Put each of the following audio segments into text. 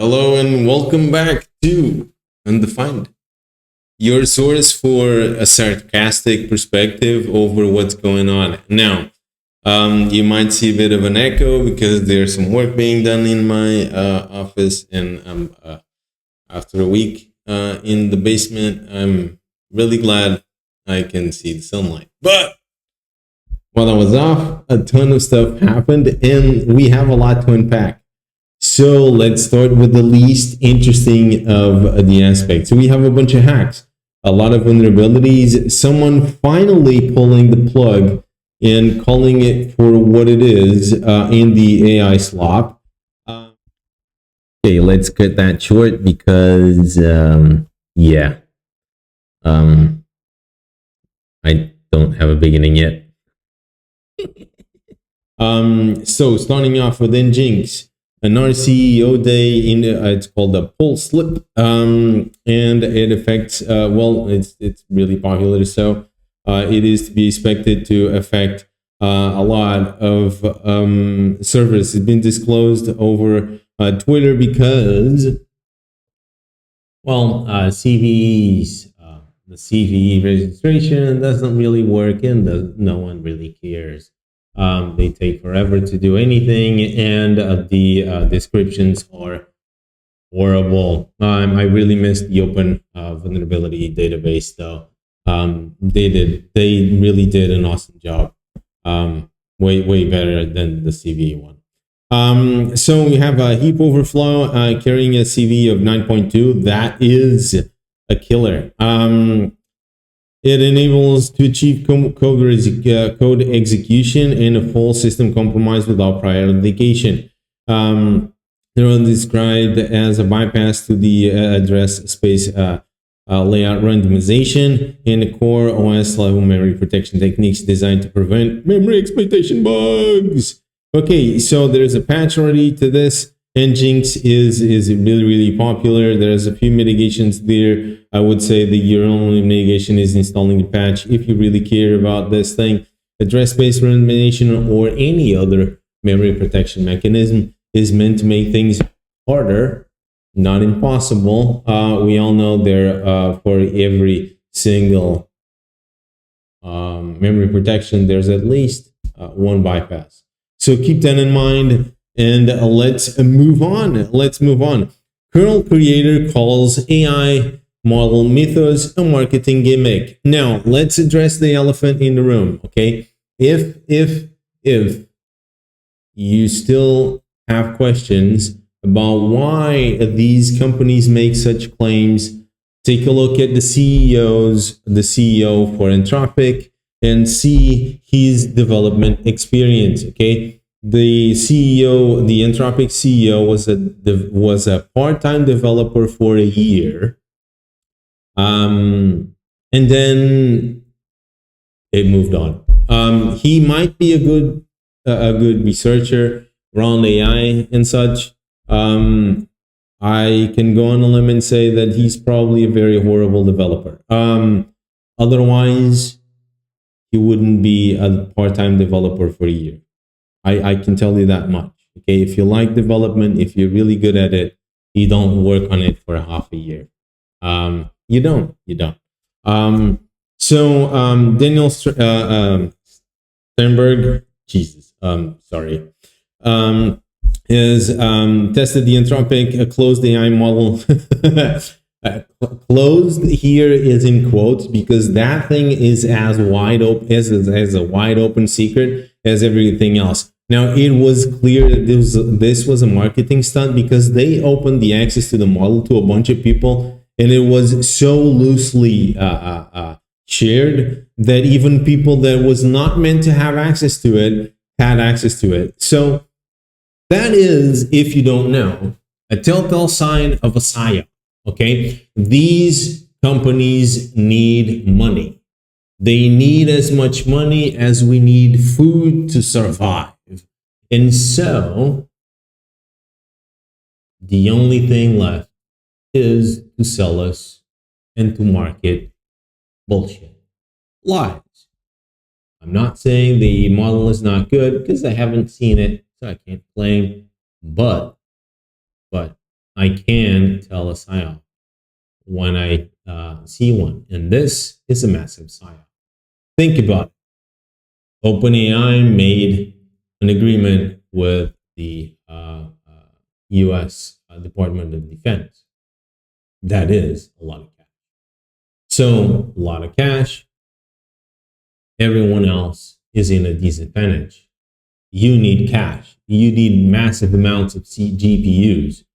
Hello and welcome back to Undefined, your source for a sarcastic perspective over what's going on. Now, you might see a bit of an echo because there's some work being done in my office, and after a week in the basement, I'm really glad I can see the sunlight. But while I was off, a ton of stuff happened, and we have a lot to unpack. So let's start with the least interesting of the aspects. So we have a bunch of hacks, a lot of vulnerabilities, someone finally pulling the plug and calling it for what it is in the AI slop. Okay, let's cut that short because, I don't have a beginning yet. So starting off with Nginx. Another CEO day in it's called a pull slip, and it affects it's really popular, so it is to be expected to affect a lot of servers. It's been disclosed over Twitter because CVEs, the CVE registration doesn't really work, and no one really cares. They take forever to do anything, and the descriptions are horrible. I really missed the open vulnerability database, though. They really did an awesome job. Way better than the CVE one. So we have a heap overflow carrying a CV of 9.2. That is a killer. It enables to achieve code execution in a full system compromise without prior authentication. They're described as a bypass to the address space layout randomization and the core OS level memory protection techniques designed to prevent memory exploitation bugs. Okay, so there's a patch already to this. Nginx is really popular. There's a few mitigations there. I would say the your only mitigation is installing the patch if you really care about this thing. Address-based randomization or any other memory protection mechanism is meant to make things harder, not impossible. We all know there for every single memory protection, there's at least one bypass. So keep that in mind. And let's move on. Kernel creator calls AI model mythos a marketing gimmick. Now, let's address the elephant in the room, okay? If you still have questions about why these companies make such claims, take a look at the CEO for Anthropic and see his development experience, okay? The Anthropic CEO was a part-time developer for a year, and then it moved on. He might be a good researcher around AI and such. I can go on a limb and say that he's probably a very horrible developer. Otherwise, he wouldn't be a part-time developer for a year. I can tell you that much. Okay, if you like development, if you're really good at it, you don't work on it for half a year. You don't. Daniel Sternberg, is tested the Anthropic closed AI model. Closed here is in quotes because that thing is as wide open as a wide open secret as everything else. Now, it was clear that this was a marketing stunt because they opened the access to the model to a bunch of people, and it was so loosely shared that even people that was not meant to have access to it had access to it. So that is, if you don't know, a telltale sign of a psyop. Okay, these companies need money. They need as much money as we need food to survive. And so the only thing left is to sell us and to market bullshit. Lies. I'm not saying the model is not good because I haven't seen it, so I can't claim. But I can tell a psyop when I see one. And this is a massive psyop. Think about it. OpenAI made an agreement with the US Department of Defense. That is a lot of cash. So, a lot of cash. Everyone else is in a disadvantage. You need cash. You need massive amounts of GPUs.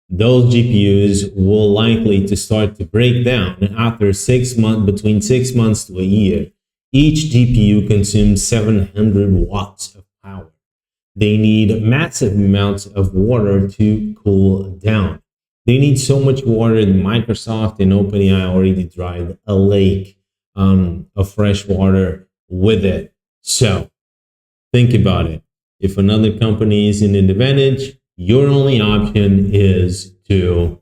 Those GPUs will likely to start to break down after 6 months, between 6 months to a year. Each GPU consumes 700 watts of power. They need massive amounts of water to cool down. They need so much water that Microsoft and OpenAI already dried a lake of fresh water with it. So think about it. If another company is in an advantage, your only option is to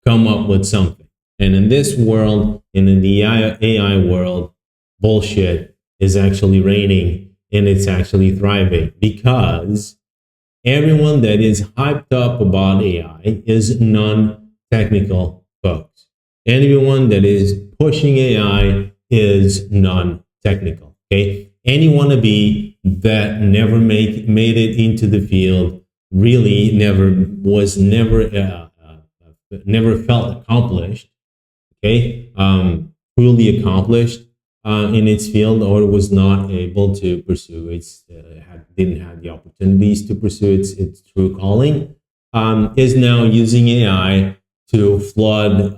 come up with something. And in this world, in the AI world, bullshit is actually reigning and it's actually thriving because everyone that is hyped up about AI is non-technical folks. Anyone that is pushing AI is non-technical. Okay, any wannabe that never made it into the field really never felt accomplished. Okay, truly accomplished in its field, or was not able to pursue didn't have the opportunities to pursue its true calling, is now using AI to flood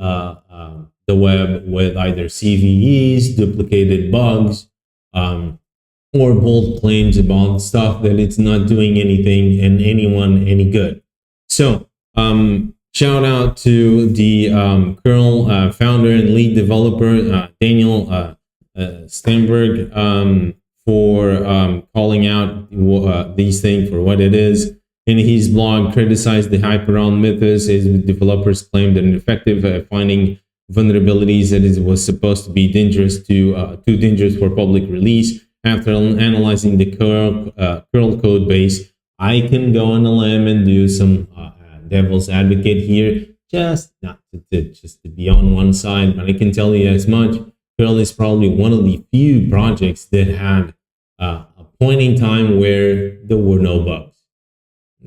the web with either CVEs, duplicated bugs, or bold claims about stuff that it's not doing anything and anyone any good. So shout out to the Curl founder and lead developer, Daniel Stenberg, for calling out these things for what it is. In his blog, criticized the hype around Mythos as developers claimed an effective finding vulnerabilities that it was supposed to be too dangerous for public release. After analyzing the curl code base, I can go on a limb and do some devil's advocate here, just to be on one side, but I can tell you as much. Curl is probably one of the few projects that had a point in time where there were no bugs.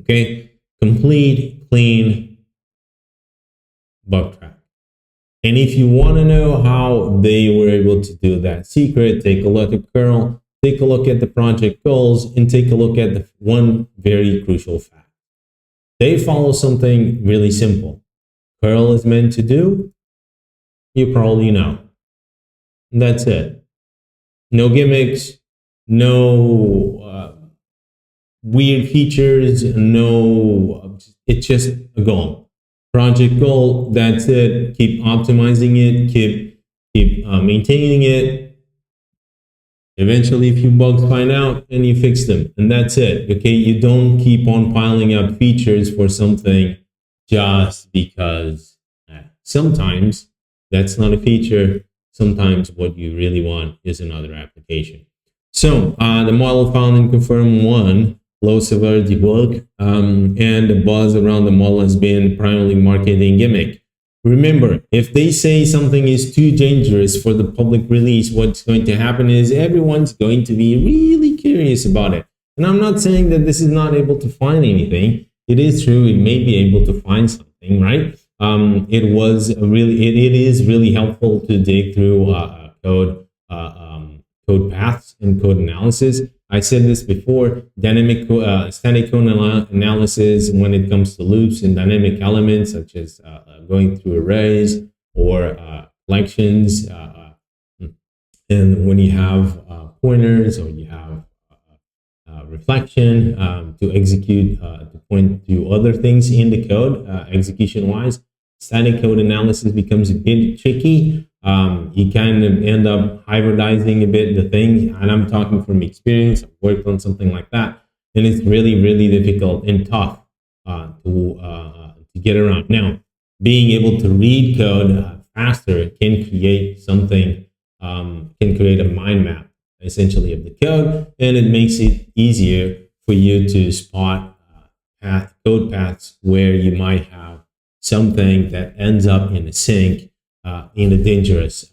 Okay, complete, clean bug track. And if you want to know how they were able to do that secret, take a look at Curl, take a look at the project goals, and take a look at the one very crucial fact. They follow something really simple. Curl is meant to do, you probably know. And that's it. No gimmicks, no weird features, it's just a goal. Project goal, that's it. Keep optimizing it, keep maintaining it. Eventually, a few bugs find out and you fix them, and that's it. Okay, you don't keep on piling up features for something just because. Sometimes that's not a feature. Sometimes what you really want is another application. So the model found and confirmed one low severity bug, and the buzz around the model has been primarily marketing gimmick. Remember, if they say something is too dangerous for the public release, what's going to happen is everyone's going to be really curious about it. And I'm not saying that this is not able to find anything. It is true, it may be able to find something, right? It is really helpful to dig through code paths and code analysis. I said this before, static code analysis when it comes to loops and dynamic elements, such as going through arrays or collections. And when you have pointers or you have reflection to execute, to point to other things in the code, execution-wise, static code analysis becomes a bit tricky. You kind of end up hybridizing a bit the thing, and I'm talking from experience. I've worked on something like that, and it's really, really difficult and tough to get around. Now, being able to read code faster can create something, can create a mind map essentially of the code, and it makes it easier for you to spot code paths where you might have something that ends up in a sink in a dangerous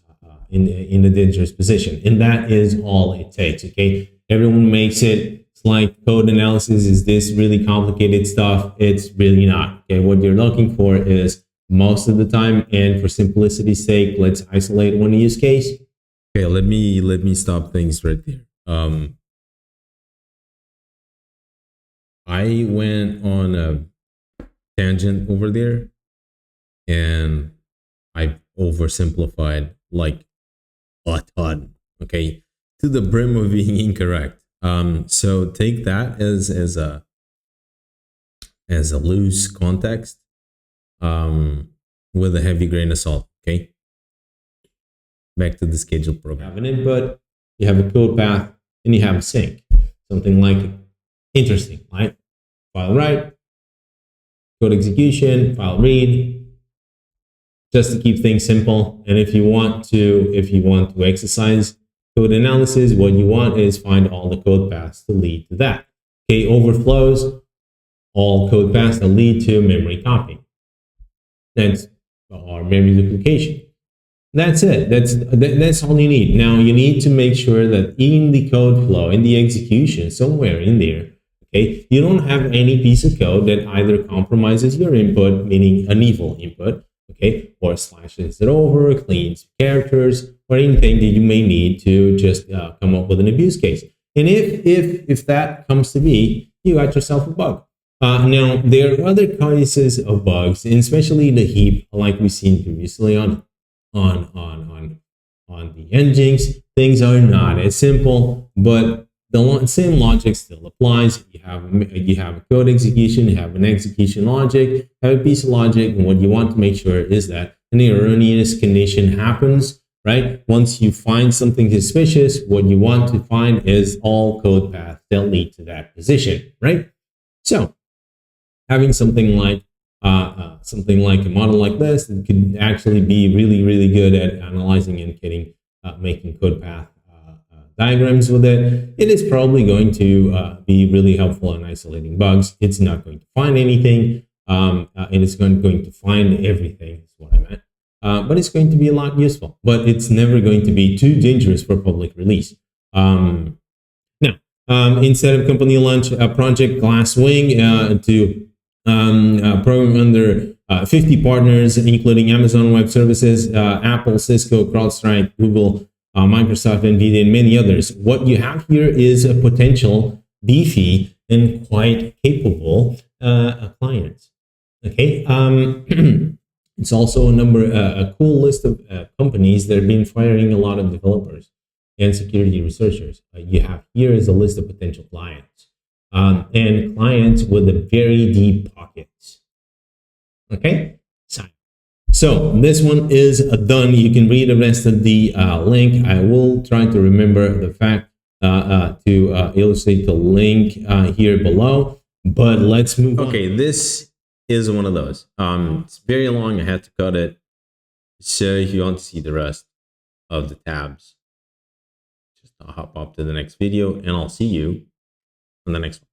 in a dangerous position. And that is all it takes. Okay, everyone makes it. It's like code analysis is this really complicated stuff. It's really not. Okay, what you're looking for is most of the time, and for simplicity's sake, let's isolate one use case. Okay, let me stop things right there. I went on a tangent over there, and I oversimplified like a ton. Okay, to the brim of being incorrect. So take that as a loose context, with a heavy grain of salt. Okay, back to the schedule program. You have an input, you have a code path, and you have a sink. Something like interesting, right? File write, code execution, file read, just to keep things simple. And if you want to exercise code analysis, what you want is find all the code paths to lead to that. Okay, overflows, all code paths that lead to memory copy. Or memory duplication. That's it. That's all you need. Now you need to make sure that in the code flow, in the execution, somewhere in there, okay, you don't have any piece of code that either compromises your input, meaning an evil input, okay, or slashes it over, cleans characters, or anything that you may need to just come up with an abuse case. And if that comes to be, you got yourself a bug. Now there are other cases of bugs, and especially the heap, like we've seen previously on the engines. Things are not as simple, but the same logic still applies. You have a code execution, you have an execution logic, you have a piece of logic, and what you want to make sure is that an erroneous condition happens, right? Once you find something suspicious, what you want to find is all code paths that lead to that position, right? So having something like a model like this that could actually be really, really good at analyzing and making code path diagrams with it, it is probably going to be really helpful in isolating bugs. It's not going to find anything, and it's going to find everything, is what I meant. But it's going to be a lot useful, but it's never going to be too dangerous for public release. Now, instead of company launch a project Glasswing to program under 50 partners, including Amazon Web Services, Apple, Cisco, CrowdStrike, Google, Microsoft, NVIDIA, and many others. What you have here is a potential beefy and quite capable client. Okay, it's also a cool list of companies that have been firing a lot of developers and security researchers. You have here is a list of potential clients. And clients with a very deep pockets. Okay, so this one is done. You can read the rest of the link. I will try to remember the fact to illustrate the link here below. But let's move on. Okay, this is one of those. It's very long. I had to cut it. So if you want to see the rest of the tabs, just hop up to the next video, and I'll see you on the next one.